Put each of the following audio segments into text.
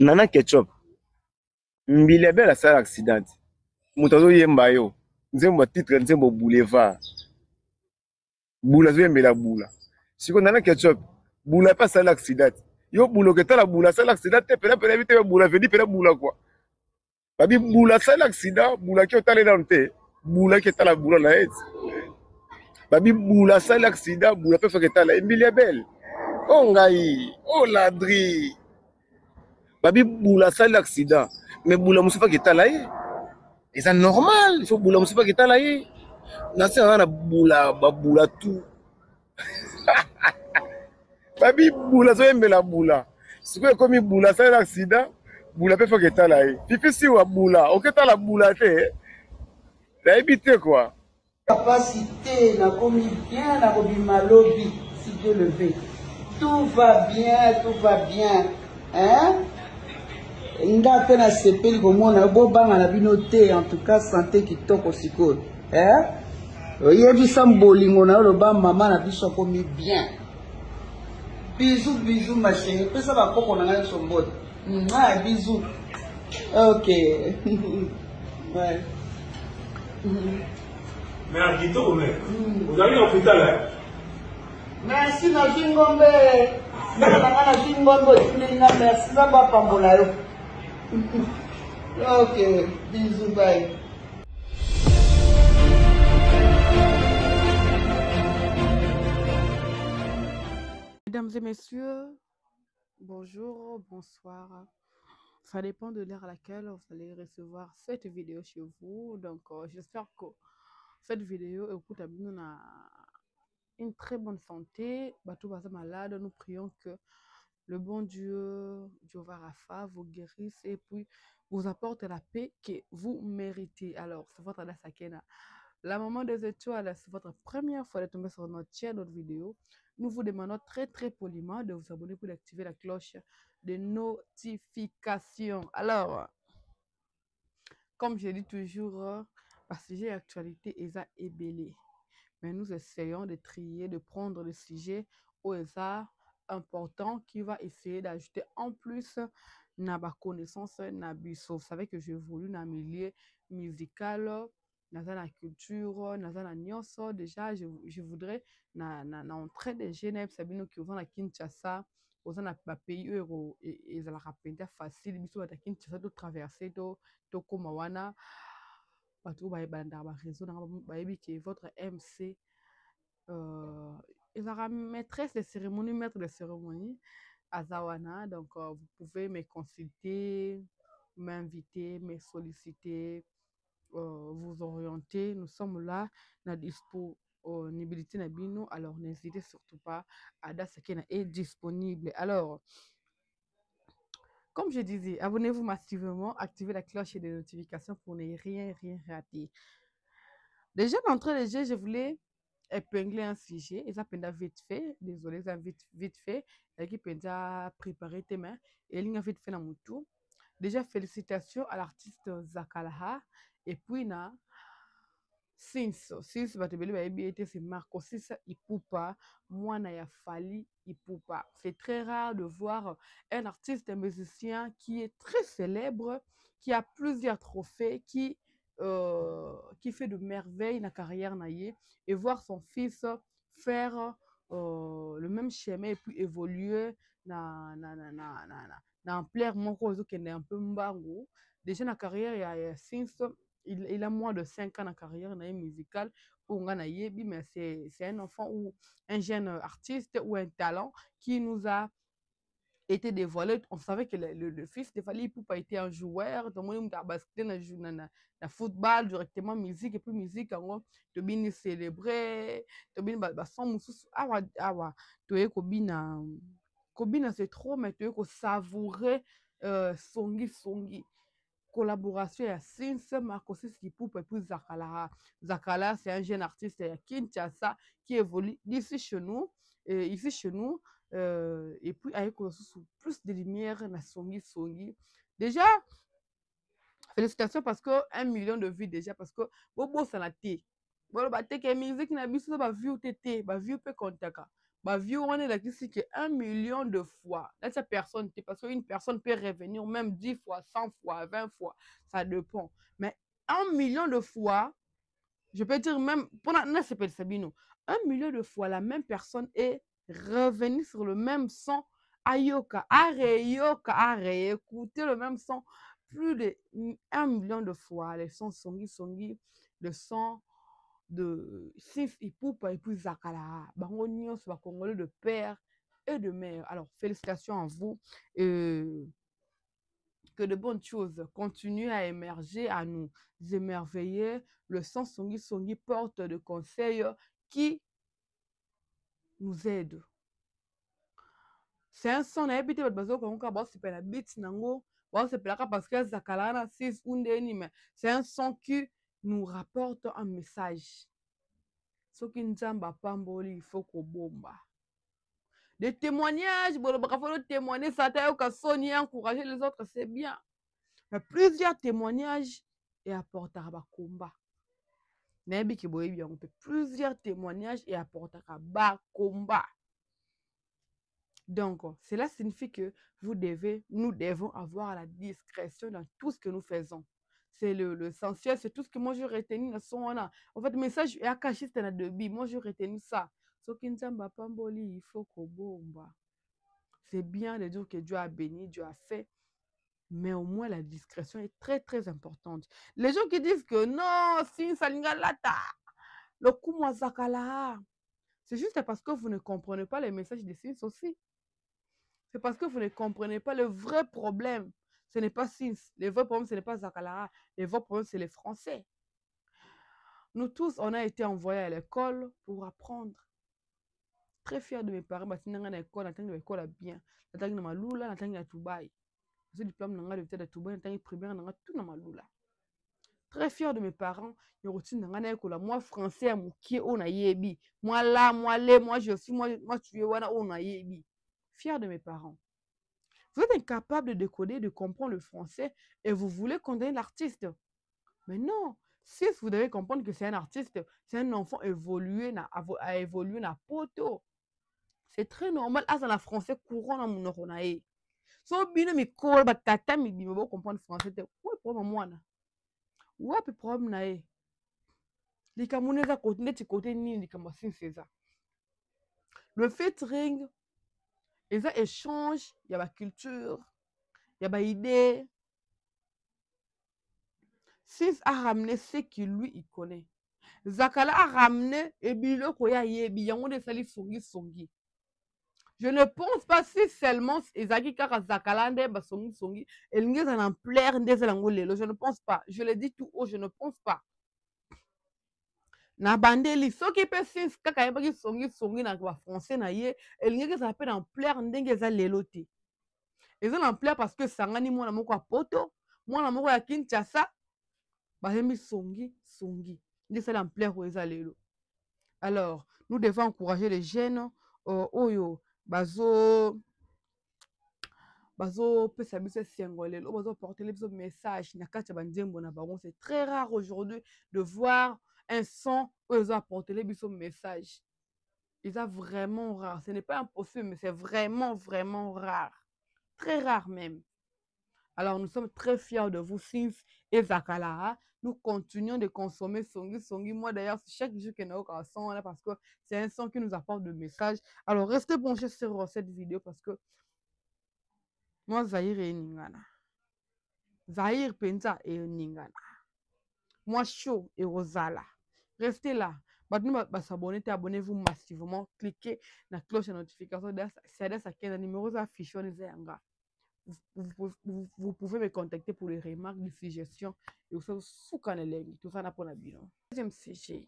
Nana Ketchup mbili belle asala accident moto azoyemba yo nzembo titre nzembo boulevard bula azoyembela bula siko Nana Ketchup bula pe asala accident yo bula oketala bula asala accident te pena pena bite bula vedi pena bula quoi babi bula asala accident bula ki otala nanu te bula ki etala bula na eti babi bula asala accident bula pe faka etala mbili belle o ngai o ladri babi bula asala accident mais bula mosusu faka etala ye eza normal il faut bula mosusu faka etala ye na se na bula babula tout babi bula azoyembela bula sikoyo ekomi bula asala accident bula mpe foka etala ye fifi wa bula oketala bula te nayebi te quoi capacité nakomi bien nakobima lobi si Dieu le veut tout va bien hein nga mpe nasepeli komona bobanga na bino te en tout cas santé kitoko sikoyo hein oyebisa bolingo na yo loba mama na biso akomi bien bisous ma chérie pesa bakoko na ngai nyonso mbote bisous ok ouais. Mais à Quito, vous allez à l'hôpital là. Merci na Kingombe. Na Kingombe, merci na bapambola yo. Ok, bisous, bye. Mesdames et messieurs, bonjour, bonsoir. Ça dépend de l'heure à laquelle vous allez recevoir cette vidéo chez vous. Donc, j'espère que cette vidéo écoute à une très bonne santé. Bateau basa malade, nous prions que le bon Dieu, Jéhovah Rapha, vous guérisse et puis vous apporte la paix que vous méritez. Alors, c'est votre adresse Sakena. La maman des étoiles, c'est votre première fois de tomber sur notre chaîne, notre vidéo. Nous vous demandons très très poliment de vous abonner pour activer la cloche de notification. Alors, comme je dis toujours, le sujet d'actualité est ébélé. Mais nous essayons de trier, de prendre le sujet où est important qui va essayer d'ajouter en plus na ba connaissance na biso. Vous savez que j'ai voulu dans le milieu musical, dans la culture, dans la nyonso. Déjà, je voudrais na entrée de Genève, Sabino qui vont à Kinshasa, aux na pays euro et la rapide facile, biso à Kinshasa de traverser to Komawana. Bato ba banda ba réseau ba que votre MC ils aura maîtresse de cérémonie, maître de cérémonie à Zawana. Donc, vous pouvez me consulter, m'inviter, me solliciter, vous orienter. Nous sommes là, na disponibilité na bino. Alors, n'hésitez surtout pas à dire ce qui est disponible. Alors, comme je disais, abonnez-vous massivement, activez la cloche de notification pour ne rien rater. Déjà, d'entrée de jeu, je voulais épingler un sujet. Ils ont vite fait. Désolé, ils ont vite fait. Ils ont préparé tes mains. Et ils ont vite fait dans mon tour. Déjà, félicitations à l'artiste Zakalaha. Et puis, na Sins, batebeli bayebi ete c'est Marco Sins Ipupa, Mwana ya Fally Ipupa. C'est très rare de voir un artiste, un musicien qui est très célèbre, qui a plusieurs trophées, qui fait de merveilles dans la carrière naïe, et voir son fils faire le même chemin et puis évoluer dans plaire mon cause qui est un peu mbango. Déjà dans la carrière il y a Sins. Il a moins de 5 ans de carrière musicale pour mais c'est un enfant ou un jeune artiste ou un talent qui nous a été dévoilé. On savait que le fils de Fally Ipupa était un joueur, donc il a basculé dans le football directement, musique et puis musique, tu bien célébrer, tu bien son mususu awa tu kobina c'est trop mais tu savourer songi collaboration à Sins, Marco Sins Ipupa et puis Zakala. Zakala, c'est un jeune artiste à Kinshasa qui évolue d'ici chez nous, et puis avec plus de lumière na songi. Déjà, félicitations parce que 1 million de vues déjà, parce que bobo ça la té. Bon, bah, t'es que musique na biso ba view tété, ba view pe kontaka. Ma vie, on est là qui c'est que 1 million de fois. Là, cette personne, parce qu'une personne peut revenir même 10 fois, 100 fois, 20 fois. Ça dépend. Mais 1 million de fois, je peux dire même, pendant 1 million de fois, la même personne est revenue sur le même son. Ayoka, à réécouter le même son plus de 1 million de fois. Les sons songi, le son de Sif Ipoupa et puis Zakala. Bango nyonso ba Congolais de père et de mère. Alors, félicitations à vous. Et que de bonnes choses continuent à émerger, à nous émerveiller. Le son Songi porte de conseils qui nous aident. C'est un son na habité bazo konga ba se pela beat nango, ba se pela parce que Zakala na 6 undeni, mais c'est un son qui nous rapporte un message. Soki nzamba pamboli, il faut qu'on bomba. Des témoignages, bon, il faut témoigner, ça t'a eu encourager les autres, c'est bien. Mais plusieurs témoignages et apporter à combat. Plusieurs témoignages et apporter à combat. Donc, cela signifie que nous devons avoir la discrétion dans tout ce que nous faisons. C'est l'essentiel, c'est tout ce que moi je retenu dans son là. En fait, le message est caché dans la débit. Moi je retenu ça. Il faut qu'on bomba. C'est bien de dire que Dieu a béni, Dieu a fait, mais au moins la discrétion est très très importante. Les gens qui disent que non, si salingalata, le coup zakala, c'est juste parce que vous ne comprenez pas les messages des signes aussi. C'est parce que vous ne comprenez pas le vrai problème. Ce n'est pas Sins. Le vrai problème, ce n'est pas Zakalara. Le vrai problème, c'est les Français. Nous tous, on a été envoyés à l'école pour apprendre. Très fier de mes parents. Je suis à l'école, je suis à l'école bien. Je suis à Malula, je suis à Tubaï. Je suis diplôme de Tubaï, je suis primaire, tout dans Malula. Très fier de mes parents. Moi, français, moi là, moi je suis, moi tu es, fier de mes parents. Vous êtes incapable de décoder, de comprendre le français et vous voulez condamner l'artiste. Mais non, si vous devez comprendre que c'est un artiste, c'est un enfant évolué, à évoluer na poto. C'est très normal. Ah, c'est la français courant dans mon oreille. So, bien, mais quoi, bah, tata, mais bien, vous comprendre français. Ouais, pour moi, na. Ouais, puis problème, na, les Camerounais à côté, les côté, ni, les Camerounais, c'est ça. Le featuring, les échanges, il y a la culture, il y a des idées. Sis a ramené ce qu'il lui il connaît. Zakala a ramené Ebilo Koya Yebi, Yango de Sali Songi. Je ne pense pas si seulement Ezaki Kara Zakala Nde Songi, et l'ingé en plaire Nde Zelango Lelo. Je ne pense pas. Je le dis tout haut, je ne pense pas. Na bandeli, ce qui peut sis Kaka Yabaki Songi na français na ye, et l'ingé ça peut en plaire Nde Lelo te. Ils ont en plaire parce que Sangani moi na moko a poto, moi na moko ya Kinshasa. Songi. Alors, nous devons encourager les jeunes. Oyo, bazo, pesa biso sengolel, bazo porter les messages. C'est très rare aujourd'hui de voir un son où ils ont apporté les messages. Ils ont vraiment rare. Ce n'est pas impossible, mais c'est vraiment, vraiment rare. Très rare même. Alors, nous sommes très fiers de vous, Sins et Zakala. Nous continuons de consommer Songi. Moi, d'ailleurs, chaque jour que nous avons un son là, parce que c'est un son qui nous apporte de messages. Alors, restez branchés sur cette vidéo parce que moi, Zahir et Ningana. Zahir Penza et Ningana. Moi, Show et Rosala. Restez là. Maintenant, abonnez-vous massivement. Cliquez la cloche de notification. C'est ça qui est le numéro affiché. Vous pouvez me contacter pour les remarques, des suggestions et aussi tout ça n'a pas bilan. Deuxième sujet.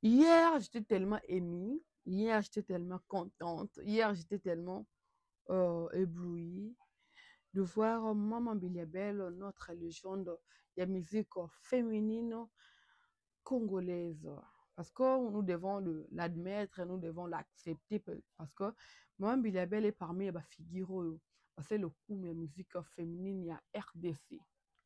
Hier, j'étais tellement émue. Hier, j'étais tellement contente. Hier, j'étais tellement éblouie de voir Maman Biliabel, notre légende de la musique féminine congolaise. Parce que nous devons l'admettre, nous devons l'accepter parce que Maman Biliabel est parmi les figures. C'est le coup de la musique féminine, il y a RDC.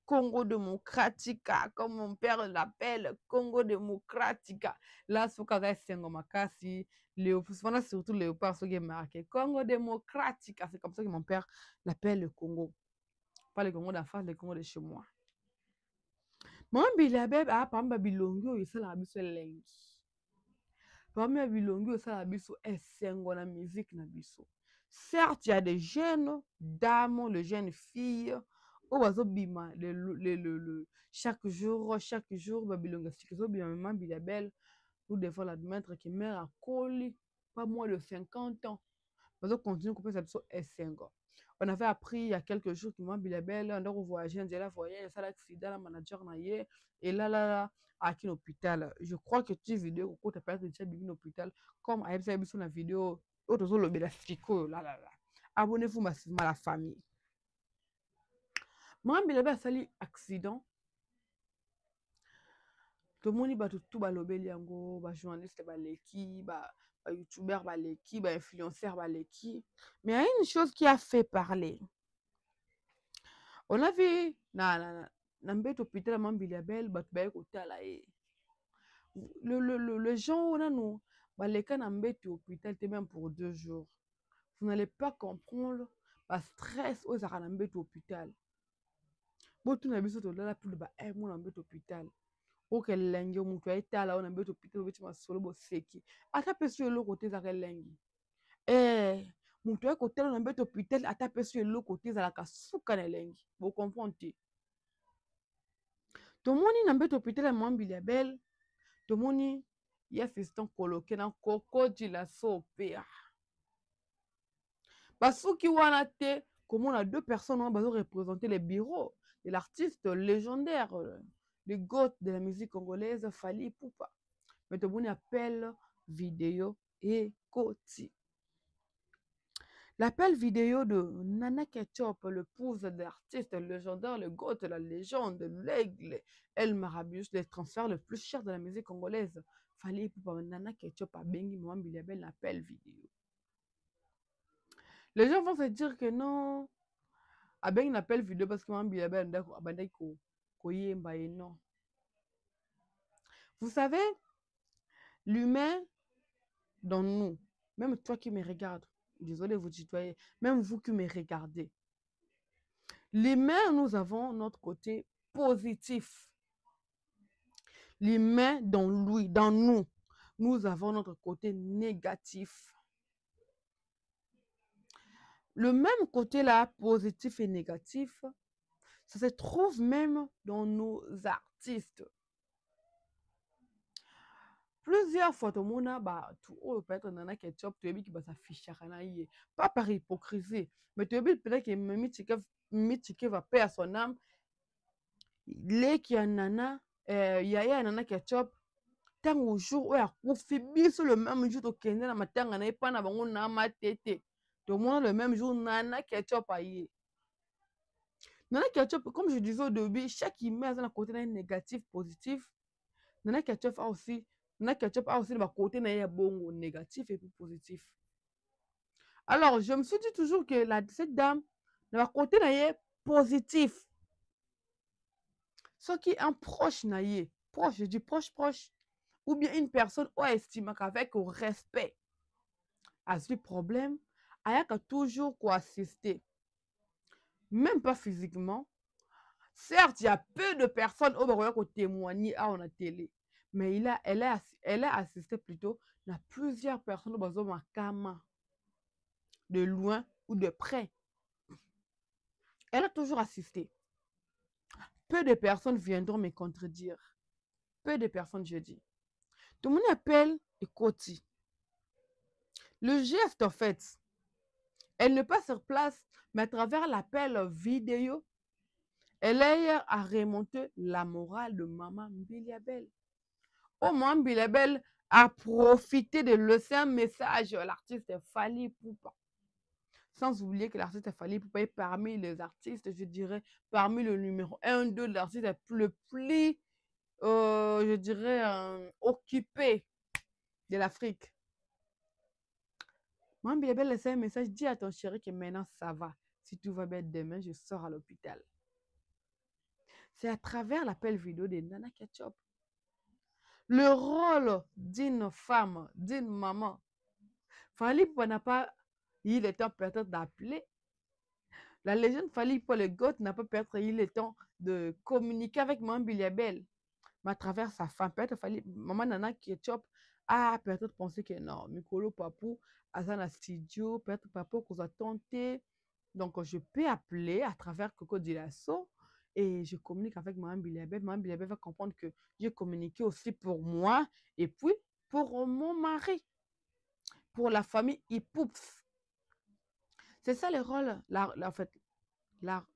Congo Democratica, comme mon père l'appelle, Congo Democratica. Là, ce qu'on a c'est Makasi, Léopard, surtout Léopard, ce qui est marqué Congo Democratica. C'est comme ça que mon père l'appelle le Congo. Pas le Congo d'en face, le Congo de chez moi. Moi, Bilabeb, par exemple, Bilongo, il s'est la biso lengi. Parmi les Bilongo, il s'est la biso essengo la musique na biso. Certes, il y a des jeunes dames, les jeunes filles, au bazo bima, chaque jour, Bilongo, c'est que maman Bilabel, nous devons l'admettre que mère a collé pas moins de 50 ans. Bazo continue à couper sa biso essengo. On avait appris il y a quelques jours que moi, Bilabel, on doit voyager, on dirait voyager, ça l'accident, la manager naïe, et là, à qui l'hôpital. Je crois que tu vidéo, quand tu as perdu déjà à l'hôpital, comme à vu sur la vidéo, autre le bélastico, là. Abonnez-vous massivement à la famille. Moi, Bilabel a sali accident. Tout le monde va tout balobeli yango, ba journaliste baleki, ba youtubeur baleki, ba influenceur baleki. Mais il y a une chose qui a fait parler. On a vu na mbet hôpital à Bilabel, le gens on a nous, les cas na mbet hôpital même pour 2 jours. Vous n'allez pas comprendre le stress aux arts na mbet hôpital. Bon tout na biso to là plus ba mon na mbet hôpital. O que lengi o mutu aita là on na mbet hôpital o beti masolo bo seki. Ata pesu le côté za lengi. Mutu ya côté na mbet hôpital ata pesu le côté za la kasuka na lengi. Vous comprenez? Tomoni na mbet hôpital ya Bilabel, tomoni ya fiston coloqué na kokoti la sopea. Basuki wana te, comme on a 2 personnes qui vont représenter les bureaux de l'artiste légendaire, le GOAT de la musique congolaise, Fally Ipupa. Mais tomoni appel vidéo et Koti. L'appel vidéo de Nana Ketchup, l'épouse de l'artiste légendaire, le GOAT de la légende, l'aigle, El Marabius, les transferts le plus cher de la musique congolaise. Fallait pour Nana Ketchup à Bengi, Maman Bilabel, l'appel vidéo. Les gens vont se dire que non, à Bengi, l'appel vidéo parce que Maman Bilabel, non. Vous savez, l'humain dans nous, même toi qui me regardes, désolé vous tutoyer, même vous qui me regardez, l'humain, nous avons notre côté positif. L'humain dans lui, dans nous, nous avons notre côté négatif. Le même côté là, positif et négatif, ça se trouve même dans nos artistes. Plusieurs fois, tout le monde peut-être Nana Ketchup, tu as vu qu'il va s'afficher, pas par hypocrisie, mais tu as vu peut-être que Mitchike va payer à son âme. Les qui a Nana, Yaya Nana Ketchup, tant au jour où il a confirmé sur le même jour au Kenya, la matin, on n'a pas na matete. Tout le monde le même jour, Nana Ketchup a yé. Nana Ketchup, comme je disais au début, chaque image a un côté négatif, positif. Nana Ketchup a aussi le côté bon, négatif et positif. Alors, je me suis dit toujours que cette dame, le côté positif. Ce qui est un proche, proche, je dis proche, ou bien une personne ou estime qu'avec au respect à ce problème, il y a toujours quoi assister. Même pas physiquement. Certes, il y a peu de personnes qui témoignent à la télé, mais elle a assisté plutôt à plusieurs personnes qui ont de loin ou de près. Elle a toujours assisté. Peu de personnes viendront me contredire. Peu de personnes, je dis. Tout le monde appelle et Koti. Le geste, en fait, elle n'est pas sur place, mais à travers l'appel vidéo, elle a à remonter la morale de Maman Bilabel. Oh, Maman Bilabel a profité de laisser un message à l'artiste Fally Ipupa. Sans oublier que l'artiste Fally Ipupa est parmi les artistes, je dirais, parmi le numéro 1, 2 de l'artiste le plus, je dirais, occupé de l'Afrique. Maman Bilabel laisse un message, dis à ton chéri que maintenant ça va. Si tout va bien demain, je sors à l'hôpital. C'est à travers l'appel vidéo de Nana Ketchup. Le rôle d'une femme, d'une maman. Fally Ipupa n'a pas eu le temps peut-être d'appeler. La légende Fally Ipupa le goth n'a pas peut-être eu le temps de communiquer avec Maman Biliabel. Mais à travers sa femme, peut-être Maman Nana Ketchup a peut-être pensé que non, Mikolo Papou, Azana Studio, peut-être Papou qu'on a tenté. Donc, je peux appeler à travers Coco Dilasso et je communique avec Maman Biliabel. Maman Biliabel va comprendre que j'ai communiqué aussi pour moi et puis pour mon mari, pour la famille Ipoups. C'est ça le rôle, en fait,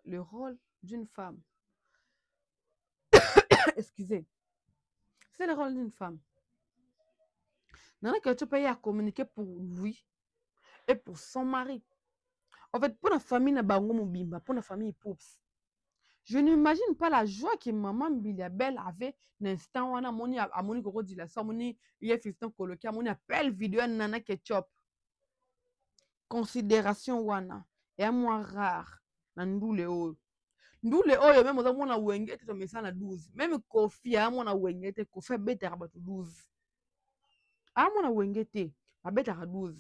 le rôle d'une femme. Excusez. C'est le rôle d'une femme. Nana Ketchup a communiqué pour lui et pour son mari. En fait, pour la famille Nabango Mobimba, pour la famille Poups, je n'imagine pas la joie que maman Biliabel avait l'instant où on a moni à moni Coco Dilasso, moni hier fiston coloqué, moni appel vidéo à Nana Ketchup. Considération wana et à moi rare nandoule o. Ndule oyo même oza mona wenge te mesa na 12. Même Kofi a mona wenge te Kofi betara batu 12. A mona wenge te betara 12.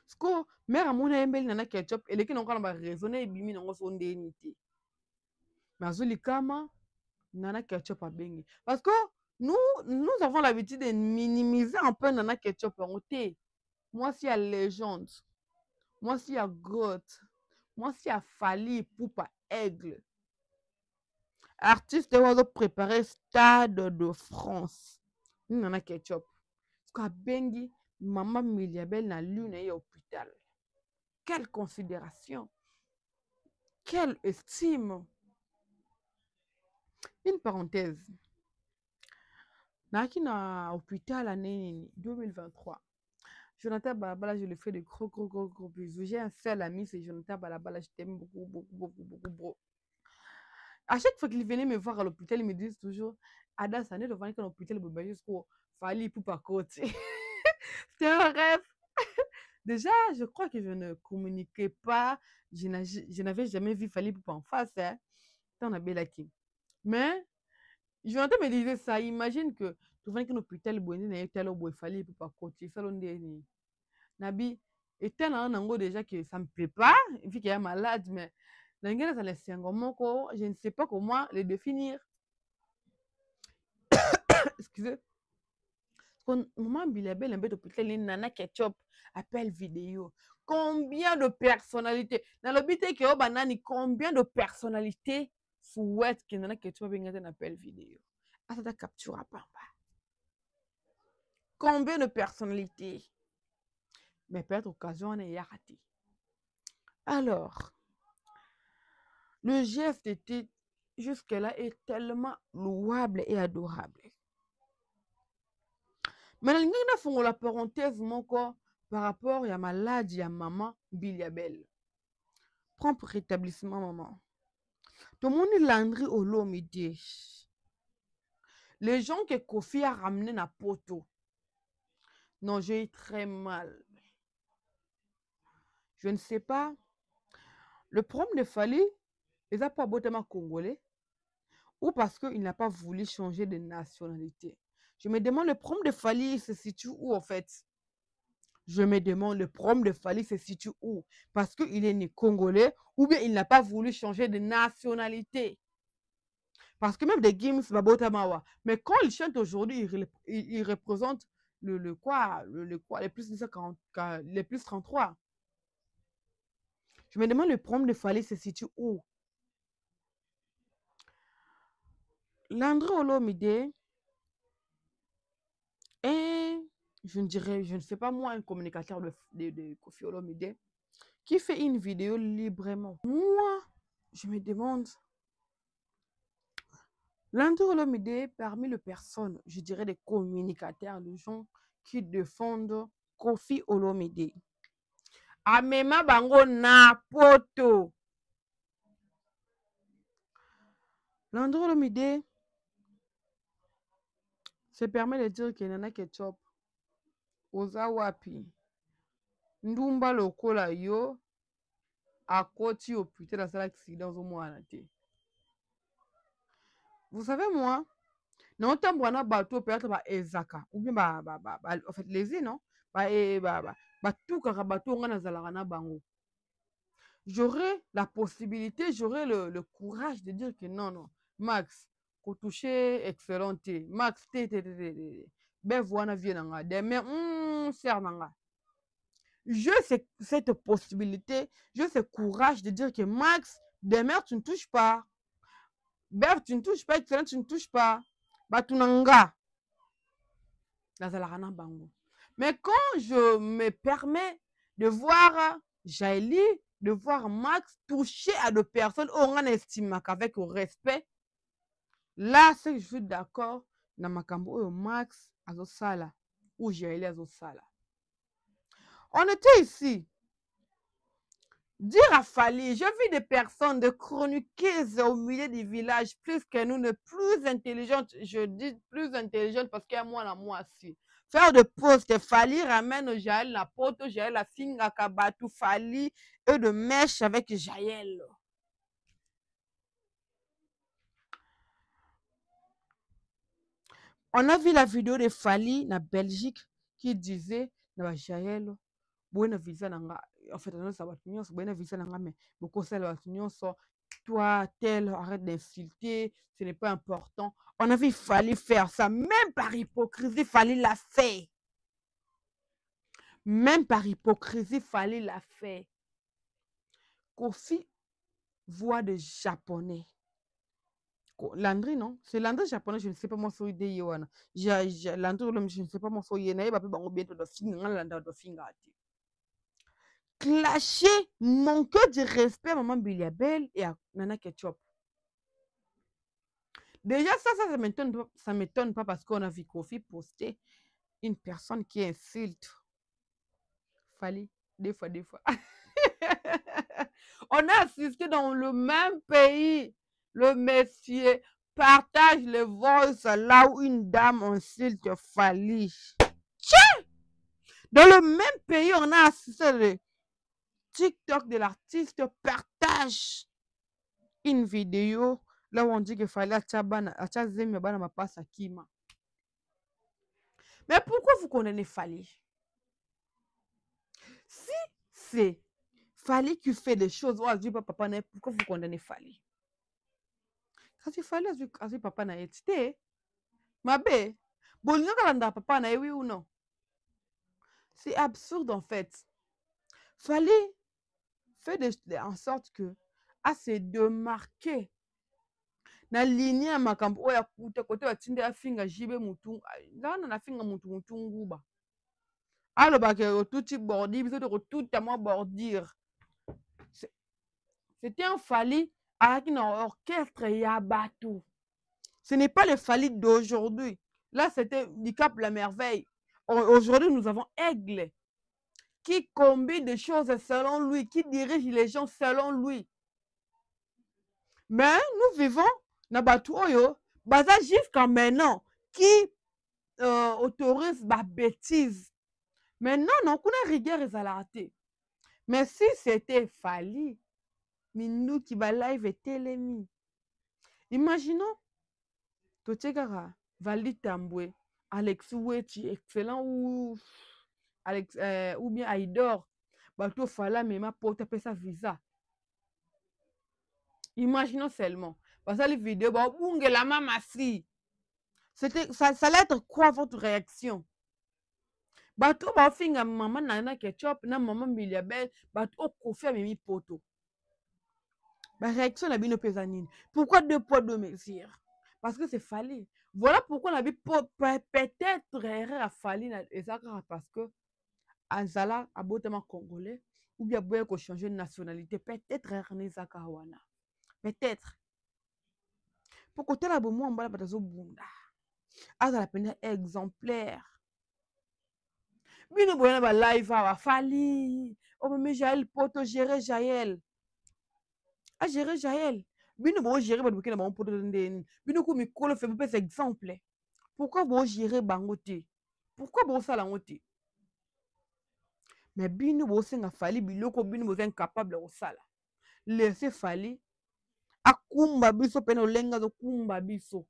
Sko mère amona embeli Nana Ketchup eleki na ba raisonner ebimi nango so ndeni te. Mazuli kama Nana Ketchup a bengi. Parce que nous avons l'habitude de minimiser un peu Nana Ketchup en té. Moi si y a légende. Moi si y a grotte. Moi si y a Fally Ipupa aigle. Artiste oiseau préparé Stade de France. Nana Ketchup. Parce que bengi maman Biliabel na lune et hôpital. Quelle considération. Quelle estime. Une parenthèse. Naki na hôpital année 2023. Jonathan Balabala, je le fais de gros bisous. J'ai un seul ami, c'est Jonathan Balabala. Je t'aime beaucoup. À chaque fois qu'il venait me voir à l'hôpital, il me disait toujours Ada, ça n'est de venir à l'hôpital, jusqu'au Fally Ipupa côté. C'était un rêve. Déjà, je crois que je ne communiquais pas. Je n'avais jamais vu Fally Ipupa en face. Hein. C'était un Belaki. Mais Jonathan me disait ça. Imagine que tu viens à l'hôpital, il y a un Fally Ipupa côté. Ça l'on dit. Nabi, et tel un ango déjà que ça me plaît pas, vu qu'il est malade, mais je ne sais pas comment le définir. Excusez. Maman Biliabel, un peu d'hôpital, Nana Ketchup, appel vidéo. Combien de personnalités? Dans l'hôpital, combien de personnalités souhaitent que Nana Ketchup ait un appel vidéo? Ah, ça t'a capturé à Pamba. Combien de personnalités? Mais peut-être occasion, on est raté. Alors, le geste était jusque-là est tellement louable et adorable. Mais il faut la parenthèse par rapport à la maladie à maman Biliabel. Prompt rétablissement maman. Tout le monde est Landry Olomide. Les gens que Kofi a ramené na poto. Non, j'ai eu très mal. Je ne sais pas. Le problème de Fally, il n'a pas bottement congolais. Ou parce qu'il n'a pas voulu changer de nationalité. Je me demande le problème de Fally se situe où en fait? Je me demande le problème de Fally se situe où? Parce qu'il est né congolais ou bien il n'a pas voulu changer de nationalité. Parce que même des Gims Babotamawa. Mais quand il chante aujourd'hui, il représente le quoi? Les plus 240, les plus 33. Je me demande le problème de Fally se situe où? Landry Olomide est, je ne sais pas moi, un communicateur de Kofi Olomide qui fait une vidéo librement. Moi, je me demande, Landry Olomide, parmi les personnes, je dirais des communicateurs, des gens qui défendent Kofi Olomide. Amema bango na poto. Landry Olomide se permet de dire que Nana Ketchup oza wapi ndumba lokola yo akoti hôpital asala accident ozomwana te. Vous savez, moi, non, tant qu'on a bateau, peut-être, bah, Ezaka, ou bien, en fait, les îles, non? Tout quand bateau, on a Zalagana Bango. J'aurais la possibilité, j'aurais le courage de dire que non, non, Max, pour toucher, excellent, Max, ben, voilà, viens, demain, serre, j'ai cette possibilité, j'ai ce courage de dire que Max, demain, tu ne touches pas. Ben, tu ne touches pas, excellent, tu ne touches pas. Batunanga. Mais quand je me permets de voir Jaili, de voir Max toucher à des personnes, on estime qu'avec respect, là, c'est que je suis d'accord, dans ma cambo, Max, Azosala, ou Jaili, Azosala. On était ici. Dire à Fali, j'ai vu des personnes, des chroniqueuses au milieu du village, plus que nous, ne plus intelligentes, je dis plus intelligentes parce qu'il y a moi aussi. Faire de poste, Fali ramène Jaël la pote, Jaël la finga kabatu, Fali, et de mèche avec Jaël. On a vu la vidéo de Fali, na Belgique, qui disait, na Jaël, bonne visa nanga, en fait, on a sa bonne visa nanga, mais beaucoup de la toi, tel, arrête d'insulter, ce n'est pas important. On avait fallu faire ça, même par hypocrisie, il fallait la faire. Même par hypocrisie, il fallait la faire. Kofi voit des Japonais. Landry, non? C'est Landry japonais, je ne sais pas moi si c'est Yoana. Landry, je ne sais pas moi si c'est Yoana, bientôt de finga. Clasher, manquer de respect à Maman Biliabel et à Nana Ketchup. Déjà, ça m'étonne pas parce qu'on a vu Kofi poster une personne qui insulte. Fallait, des fois. On a assisté dans le même pays, le monsieur partage le voice là où une dame insulte Fali. Dans le même pays, on a assisté le TikTok de l'artiste partage une vidéo là où on dit que Fali a zemi bana mapasa kima. Mais pourquoi vous condamnez Fali? Si c'est Fali qui fait des choses, pourquoi vous condamnez Fali? Quand il fallait que papa n'a été, ma bé, bon, papa n'a oui ou non? C'est absurde en fait. Fallait faire en sorte que à se démarquer na ligne ya makambo oya kuta kote batinde afinga jibe mutu ndana na finga mutu nguba alo ba ke tuti bordi biso to tuta moi bordir. C'était un Fali avec un orchestre Yabatou. Ce n'est pas le Fali d'aujourd'hui. Là, c'était du Cap la Merveille. Aujourd'hui, nous avons Aigle qui combine des choses selon lui, qui dirige les gens selon lui. Mais nous vivons dans Batouoyo, Baza jusqu'à maintenant, qui autorise ma bêtise. Mais non, on a rigueur et zalaté. Mais si c'était Fali, Minou qui va live et télémi. Imaginons, Tochegara, Vali Tambwe, Alex Oueti, excellent, ou bien Aïdor, Bato Fala, mais ma porte appelle ça visa. Imaginons seulement. Parce que les vidéos, la maman si. Ça allait être quoi votre réaction? Bato finga maman nana ketchup, na maman Biliabel, bato kofi à mimi poto. La réaction la bino pesanine. Pourquoi deux poids deux mesures? Parce que c'est Fali. Voilà pourquoi on a vu peut-être erreur à Fali parce que Anzala a beautement congolais ou bien boye ko changer de nationalité. Peut-être erreur Nezaka wana. Peut-être. Pour côté la bomo en bas la batazo bunda. Azala peine exemplaire. Bino boye na ba live à Fali. Oh mais Jaël poto gérer Jaël. A gérer Jaël. Bino bo gérer ba bokena ba poto ndeni. Bino ko mi kolo fait peu exemple. Pourquoi bo gérer bangote? Pourquoi bo sala ngote? Mais bino bo senga Fali biloko bino bo incapable au sala. Laissez Fali akumba biso pe lolenga azokumba biso.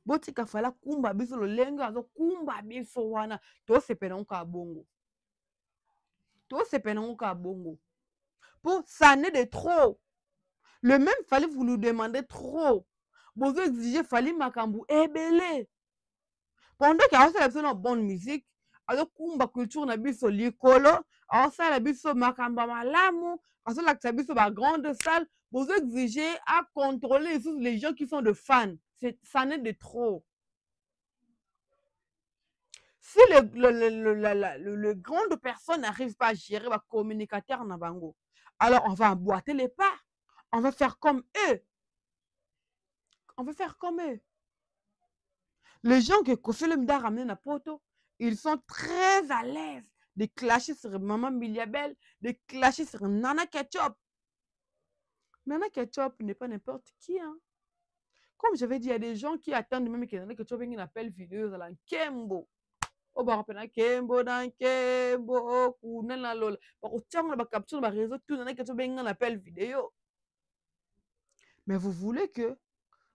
Botika fala kumba biso lolenga azokumba biso wana tosepela ngo ka bongo. Tosepela ngo ka bongo. Pour ça n'est de trop. Le même fallait vous nous demander trop. Vous exigez fallait makambu ebele. Pendant qu'il y a une bonne musique, alors kumba culture na biso likolo, alors ça la biso makamba malamu, alors la biso ba grande salle, vous exigez à contrôler les gens qui sont de fans. Ça n'est de trop. Si le grande personne n'arrive pas à gérer le communicateur na bango, alors on va emboîter les pas. On va faire comme eux. On va faire comme eux. Les gens que Kofi Olomide a ramené na poto, ils sont très à l'aise de clasher sur Maman Miliabel, de clasher sur Nana Ketchup. Nana Ketchup n'est pas n'importe qui. Hein. Comme j'avais dit, il y a des gens qui attendent même que Nana Ketchup ait une appel vidéo dans la Kembo. Oh, bah, rappelle Kembo, dans Kembo, ou Nana Lola. Par contre, on va capturer le réseau, tout Nana Ketchup ait une appel vidéo. Mais vous voulez que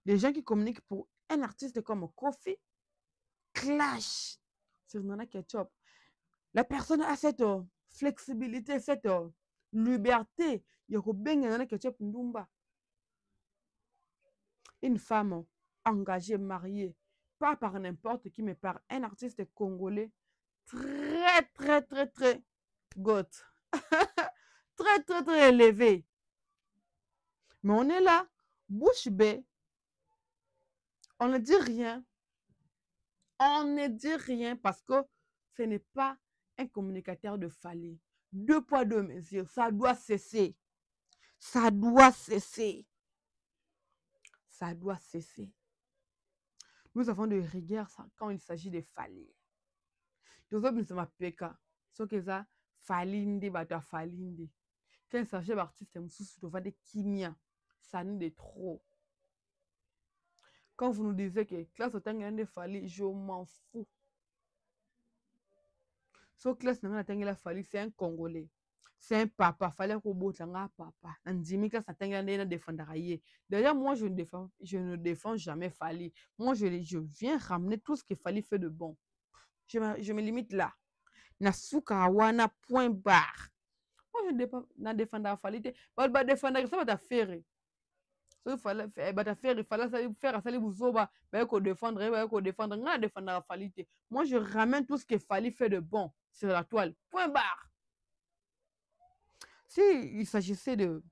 les gens qui communiquent pour un artiste comme Kofi clash sur Nana Ketchup. La personne a cette flexibilité, cette liberté. Nana Ketchup Ndumba. Une femme engagée, mariée, pas par n'importe qui, mais par un artiste congolais très goth. très élevé. Mais on est là, bouche bée. On ne dit rien. On ne dit rien parce que ce n'est pas un communicateur de Fally. 2 poids 2 mesures. Ça doit cesser. Ça doit cesser. Ça doit cesser. Nous avons de rigueur quand il s'agit de Fally. Nous avons besoin de peka. Ce que ça, Fally bata Fally. Quand il s'agit d'artistes, nous avons des kimia. Ça nous de trop. Quand vous nous disiez que classe au temps de Fally, je m'en fous. Ce classe n'a pas Fally, c'est un Congolais. C'est un papa. Fallait qu'on botte un papa. Andimika ça t'a défendre. D'ailleurs, moi, je ne défends jamais Fally. Moi, je viens ramener tout ce que Fally fait de bon. Je me limite là. Nasuka wana point barre. Moi, je ne défends Fally. Bah, défendre ça va te faire. Il fallait faire ça, défendre Fally. Moi, je ramène tout ce que Fally fait de bon sur la toile. Point barre. Si il s'agissait de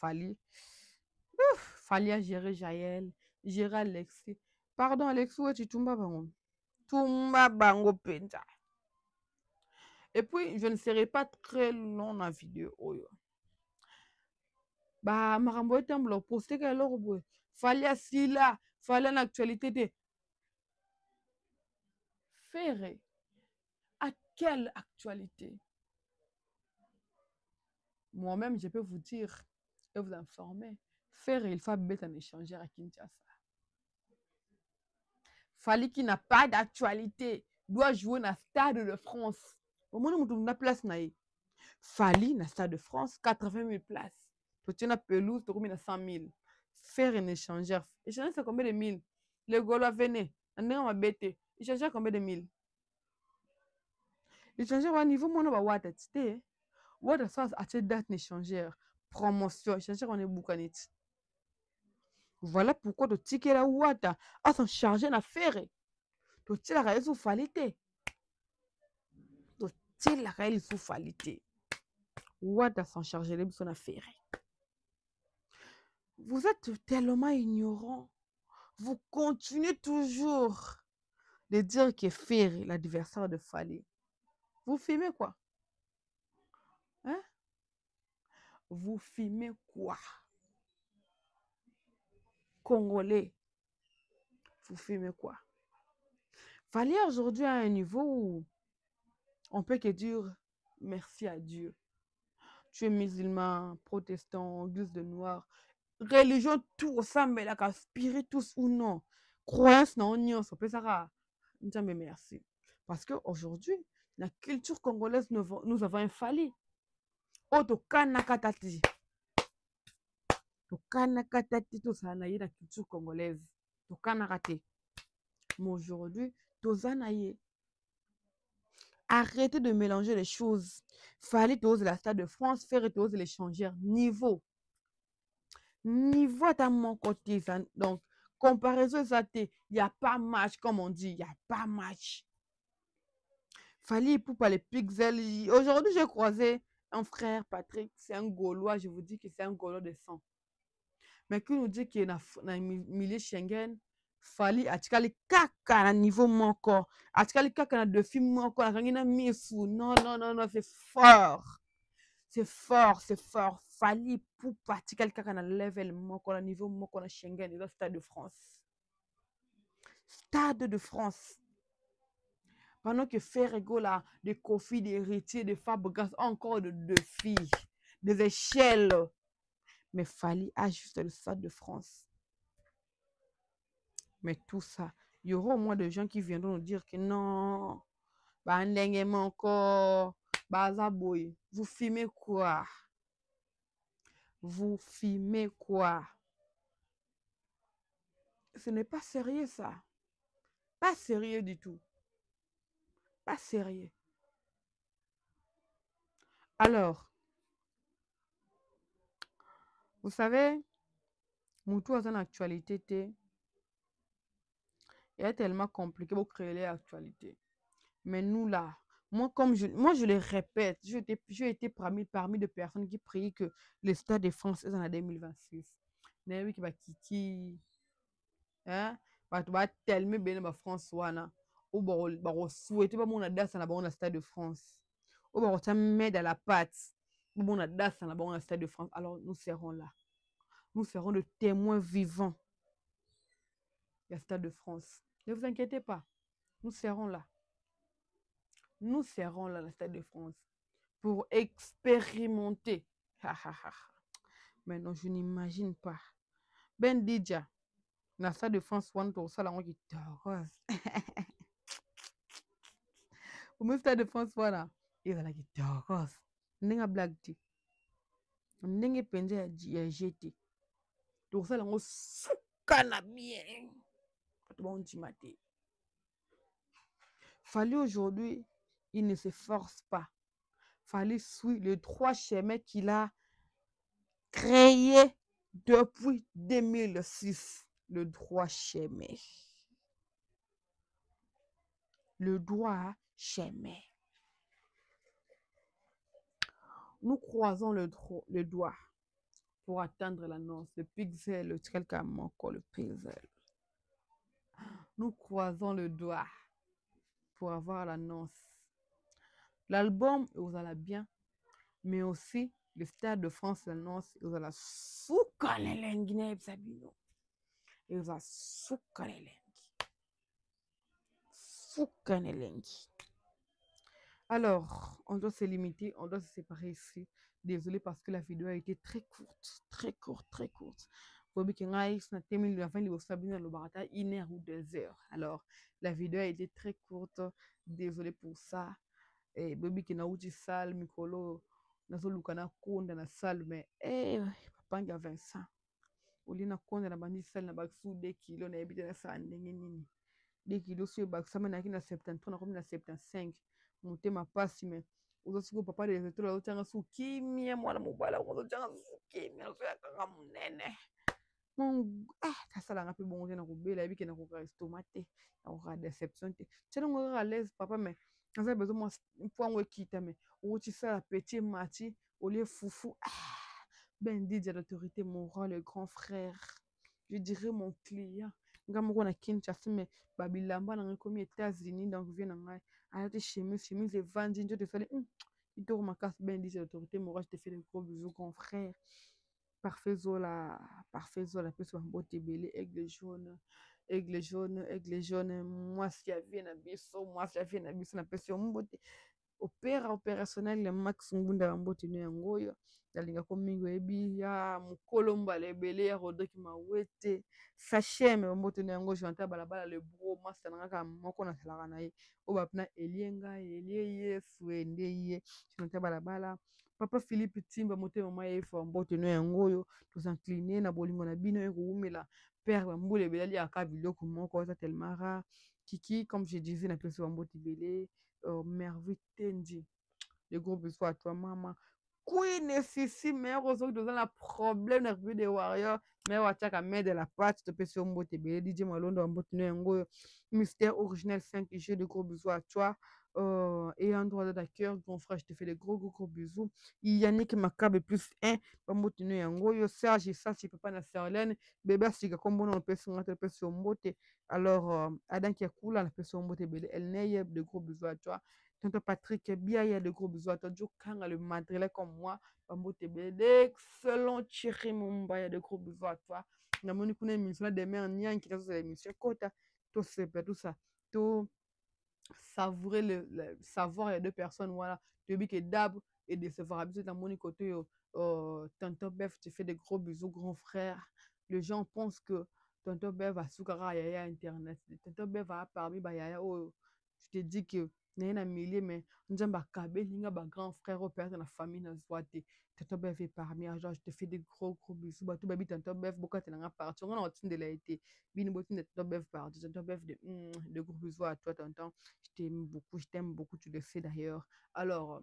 Fally, Fally a géré Jaël, géré Alexis. Pardon, Alexis, où tu tombes bango? Tumba bango penta. Et puis, je ne serai pas très long dans la vidéo. Bah, marambo etamblo poster que alors Fally asila, Fally en actualité de faire. À quelle actualité? Moi-même, je peux vous dire et vous informer. Faire, il faut mettre un échangeur à Kinshasa. Fally qui n'a pas d'actualité doit jouer dans le Stade de France. Au moins, nous avons une place. Fally dans le Stade de France, 80 000 places. Tu as une pelouse, tu as 100 000. Faire un échangeur. Échangeur, c'est combien de mille? Les Gaulois venaient. On a bêté. Échangeur, combien de mille? Échangeur, au niveau, on a Wata. Wata, ça, à cette date, échangeur. Promotion. Échangeur, on est boucanit. Voilà pourquoi tu tickets la Wata à s'en charger d'affaires. Tu tires la réelle sous falité. Tu tires la réelle sous falité. Wata s'en charger de son affaire. Vous êtes tellement ignorant. Vous continuez toujours de dire que Ferry, l'adversaire de Fally. Vous filmez quoi? Hein? Vous filmez quoi? Congolais. Vous filmez quoi? Fally aujourd'hui à un niveau où on peut que dire merci à Dieu. Tu es musulman, protestant, église de noir, religion tout ensemble, la spiritus ou non, croyance non, on peut ça. Merci. Parce qu'aujourd'hui, la culture congolaise, nous avons un Fally. Oto kanakatati. tokanaka te tozala na ye na culture congolaise tokanaka te. Mais aujourd'hui toza na ye. Arrêtez de mélanger les choses. Fallait oser la Stade de France, faire et oser les changer. Niveau à mon côté. Donc, comparaison, il n'y a pas match, comme on dit, il n'y a pas match. Fallait pour les pixels. Aujourd'hui, j'ai croisé un frère, Patrick, c'est un Gaulois, je vous dis que c'est un Gaulois de sang. Mais qui nous dit qu'il y a un milieu Schengen, fallait atikali kaka na niveau mon corps. Atikali kaka na défi mon corps. Non, non, non, non, c'est fort. C'est fort, c'est fort. Fallait pour atikali kaka na level mon corps, na niveau mon corps na Schengen, et le Stade de France. Stade de France. Pendant que Ferrego là, des Kofi, des héritiers, des Fabregas, encore de défis, des échelles. Mais fallait ajuster le Stade de France. Mais tout ça, il y aura au moins de gens qui viendront nous dire que non, encore, vous filmez quoi? Vous filmez quoi? Ce n'est pas sérieux ça. Pas sérieux du tout. Pas sérieux. Alors, vous savez, mon tour dans l'actualité, il est tellement compliqué pour créer l'actualité. Mais nous là, moi je le répète, j'ai été parmi des personnes qui prient que le Stade de France est en 2026. Mais oui, qui va kiki, hein, va tellement bien dans France wana, ou bah souhaiter pas mon adas dans le Stade de France, ou bah on mettre à la patte, mon adas dans le Stade de France. Alors nous serons là, nous serons le témoin vivant du Stade de France. Ne vous inquiétez pas, nous serons là. Nous serons là, le Stade de France, pour expérimenter. Mais non, je n'imagine pas. Ben Didja, le Stade de France, on a ça là, on dit Doros. Pour le Stade de France, voilà, il va la dire Doros. N'enga blague dit. N'enga penze ya jeté. Donc ça là, on soukana bien. Bon dimanche. Fallait aujourd'hui, il ne se force pas. Fallait suivre les 3 chemins qu'il a créés depuis 2006. Le droit chemin. Le droit chemin. Nous croisons le doigt pour atteindre l'annonce. Le pixel, le quelqu'un encore le pixel. Nous croisons le doigt pour avoir l'annonce. L'album, vous allez bien, mais aussi le Stade de France l'annonce, vous allez souka les lengues, Sabino. Et vous allez souka les lengues. Souka les lengues. Alors, on doit se limiter, on doit se séparer ici. Désolé parce que la vidéo a été très courte, très courte, très courte. Vous voyez que une heure ou 2 heures. Alors, la vidéo a été très courte. Désolé pour ça. Et baby qui n'a pas salle, Mikolo, n'a pas lukana konda na salle, mais papa nga Vincent. Oli na konda na bandi salle na baksu 2 kilos na ebite na sa ndenge nini. 2 kilos sur baksa na ki na 73 na komi na 75. Motema pasi mais ozosiko papa de retour ozotanga su kimia mwana mobala ozotanga su kimia ozotanga munene. Kasala ngapi bongo na kobela ebike na koka estomac te na koka déception te. Tshela ngo à l'aise papa mais on a besoin de point quitte mais où tu fais la petite mati au lieu foufou. Ben dit l'autorité morale, le grand frère. Je dirais mon client. Ngamoko na Kinshasa mais babilamba na comme États-Unis donc vient na arrête chemise et vendre je te fais il te remarque ben dit l'autorité morale, je te fais des gros bisous grand frère. Parfait zola peut se mbote belé aigle jaune moi si y avait na biso na peso mbote opérationnel le max ngunda mbote no yangoyo dalinga ko mingo ebi ya mukolo mbala ebele ya Rodrigue Mawete sachem mbote no yango jonta balabala le bro master ngaka moko na salaka na ye o bapna elienga elie yesu ende ye jonta balabala papa Philippe Timba motema mai fo mbote no yango yo toz'incliner na bolingo na bino ekoumela père bambula ebele aliaka biloko moko eza tellement rare. Kiki comme je disais na pesi bambote ebele Merveille Tendi le gros bisous à toi maman Queen et Sissi mère aux autres dans un problème nerveux des warriors mais wachaka mère de la pâte te pesi mbote ebele DJ Malondo bambote no yango yo Mystère originel 5G de gros bisous à toi. Et un droit d'accueil, grand frère, je te fais des gros bisous. Yannick Makabe plus 1, Bamotino Yango, Serge et ça, si papa na Serlène, bébé, si comme on peut se mettre sur Mbote. Alors, Adam qui est cool, la personne Mbote Bélé, elle n'est de gros bisous à toi. Tonton Patrick, bien, il y a de gros bisous à toi. Joe Kang, le madrilène comme moi, Bambote Bélé, excellent Thierry Mumba, il y a de gros bisous à toi. Na moni kuna émission de mère Nian qui est sur l'émission Kota, tout ça, tout savourer le savoir il y a deux personnes voilà tu dis que d'ab et de se voir habituer dans mon côté tonton Bef tu fais des gros bisous grand frère les gens pensent que tonton Bef va soukara yaya internet tonton Bef va parmi ba yaya oh je te dis que n'est un millier mais njamba kabe linga ba grand frère au père de la famille na zwate tonton Bef est parmi genre je te fais des gros bisous ba tout baby tonton Bef beaucoup tu n'as parti on a entendu de la été bini botin de tonton Bef parti tonton Bef de gros bisous à toi tonton je t'aime beaucoup, tu le sais d'ailleurs. Alors,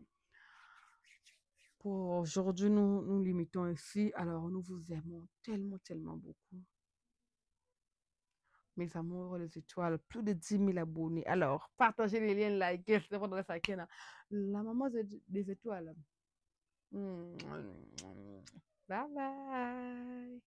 pour aujourd'hui, nous limitons ici. Alors, nous vous aimons tellement beaucoup. Mes amours, les étoiles, plus de 10 000 abonnés. Alors, partagez les liens, likez, c'est votre adresse. La maman des étoiles. Bye bye.